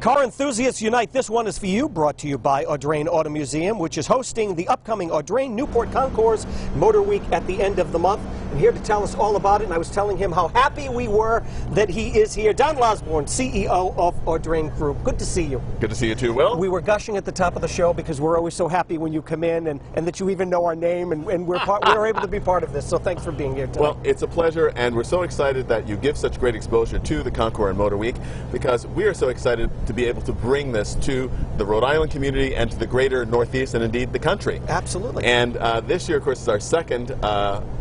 Car enthusiasts unite. This one is for you, brought to you by Audrain Auto Museum, which is hosting the upcoming Audrain Newport Concours Motor Week at the end of the month. And here to tell us all about it, and I was telling him how happy we were that he is here. Don Losborn, CEO of Audrain Group. Good to see you. Good to see you too, Will. We were gushing at the top of the show because we're always so happy when you come in and that you even know our name, and we're able to be part of this. So thanks for being here today. Well, it's a pleasure, and we're so excited that you give such great exposure to the Concours and Motor Week, because we are so excited to be able to bring this to the Rhode Island community and to the greater Northeast and indeed the country. Absolutely. And this year, of course, is our second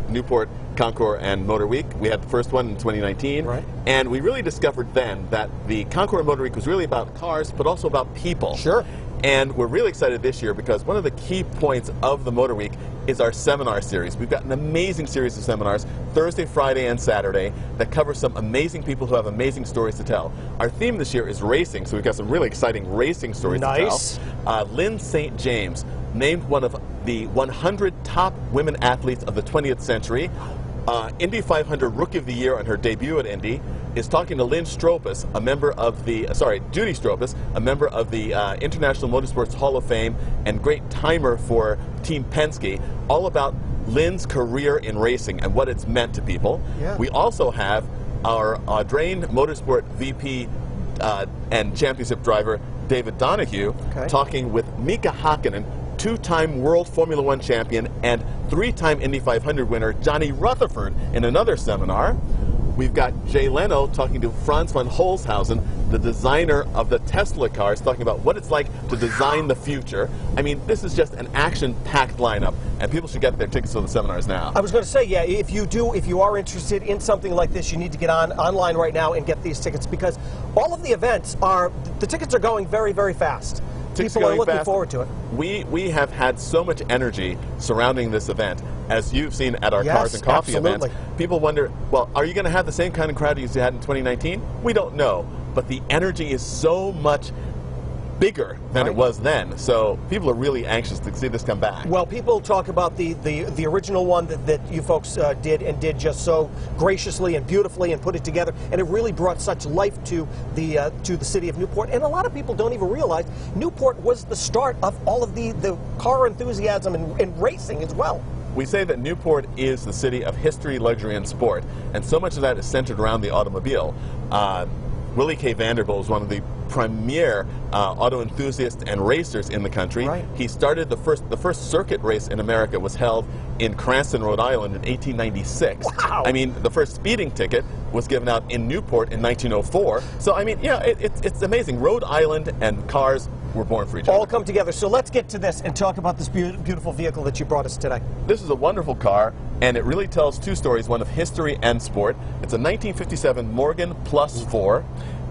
Newport Concours and Motor Week. We had the first one in 2019. Right. And we really discovered then that the Concours and Motor Week was really about cars, but also about people. Sure. And we're really excited this year because one of the key points of the Motor Week is our seminar series. We've got an amazing series of seminars, Thursday, Friday, and Saturday, that cover some amazing people who have amazing stories to tell. Our theme this year is racing, so we've got some really exciting racing stories to tell. Lynn St. James, named one of the 100 top women athletes of the 20th century. Indy 500 Rookie of the Year on her debut at Indy, is talking to Lynn Stropus, a member of the, Judy Stropus, a member of the International Motorsports Hall of Fame and great timer for Team Penske, all about Lynn's career in racing and what it's meant to people. Yeah. We also have our Audrain Motorsport VP and championship driver, David Donahue, talking with Mika Hakkinen, two-time World Formula One champion and three-time Indy 500 winner Johnny Rutherford in another seminar. We've got Jay Leno talking to Franz von Holzhausen, the designer of the Tesla cars, talking about what it's like to design the future. I mean, this is just an action-packed lineup, and people should get their tickets to the seminars now. I was going to say, yeah, if you are interested in something like this, you need to get online right now and get these tickets, because all of the events the tickets are going very, very fast. People are looking forward to it. We have had so much energy surrounding this event, as you've seen at our Cars and Coffee events. People wonder, well, are you going to have the same kind of crowd as you had in 2019? We don't know, but the energy is so much bigger than it was then, so people are really anxious to see this come back. Well, people talk about the original one that you folks did just so graciously and beautifully and put it together, and it really brought such life to the city of Newport. And a lot of people don't even realize Newport was the start of all of the car enthusiasm and racing as well. We say that Newport is the city of history, luxury, and sport, and so much of that is centered around the automobile. Willie K. Vanderbilt was one of the premier auto enthusiasts and racers in the country. Right. He started the first circuit race in America was held in Cranston, Rhode Island in 1896. Wow. I mean, the first speeding ticket was given out in Newport in 1904. So, I mean, yeah, it's amazing. Rhode Island and cars were born for each other. All come together. So let's get to this and talk about this beautiful vehicle that you brought us today. This is a wonderful car, and it really tells two stories, one of history and sport. It's a 1957 Morgan Plus 4,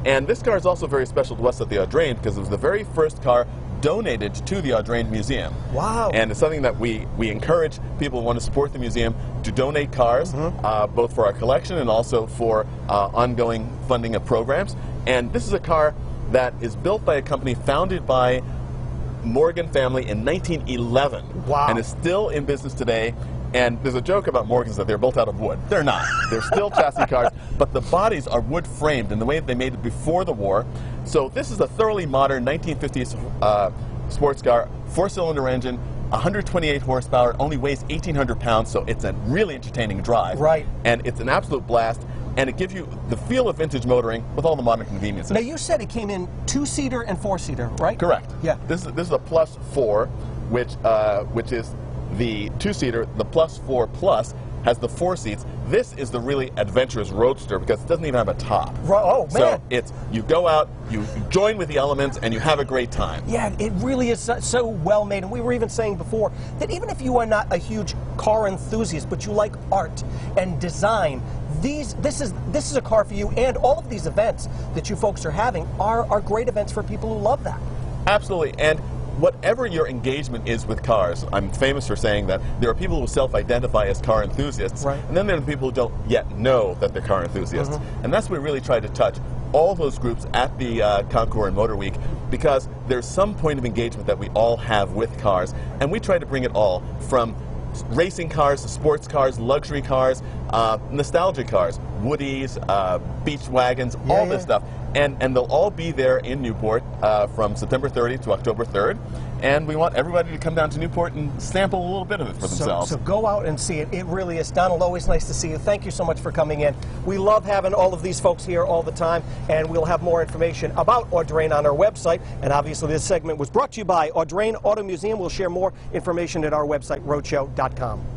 and this car is also very special to us at the Audrain because it was the very first car donated to the Audrain Museum. Wow. And it's something that we encourage people who want to support the museum to donate cars, both for our collection and also for ongoing funding of programs. And this is a car that is built by a company founded by Morgan family in 1911. Wow. And is still in business today. And there's a joke about Morgans that they're built out of wood. They're not. They're still chassis cars, but the bodies are wood framed in the way that they made it before the war. So this is a thoroughly modern 1950s sports car, 4-cylinder engine, 128 horsepower, only weighs 1,800 pounds, so it's a really entertaining drive. Right. And it's an absolute blast. And it gives you the feel of vintage motoring with all the modern conveniences. Now, you said it came in 2-seater and 4-seater, right? Correct. Yeah. This is a Plus 4, which is the 2-seater. The Plus 4 Plus has the 4 seats. This is the really adventurous roadster because it doesn't even have a top. Oh, man. So it's, you go out, you join with the elements, and you have a great time. Yeah, it really is so well made. And we were even saying before that even if you are not a huge car enthusiast, but you like art and design, this is a car for you. And all of these events that you folks are having are great events for people who love that. Absolutely. And whatever your engagement is with cars, I'm famous for saying that there are people who self-identify as car enthusiasts, and then there are the people who don't yet know that they're car enthusiasts. And that's what we really try to touch, all those groups at the Concours and Motor Week, because there's some point of engagement that we all have with cars, and we try to bring it all from racing cars, sports cars, luxury cars, nostalgic cars, Woodies, beach wagons, all this stuff. and they'll all be there in Newport from September 30th to October 3rd. And we want everybody to come down to Newport and sample a little bit of it for themselves. So go out and see it. It really is. Donald, always nice to see you. Thank you so much for coming in. We love having all of these folks here all the time, and we'll have more information about Audrain on our website. And obviously this segment was brought to you by Audrain Auto Museum. We'll share more information at our website, roadshow.com.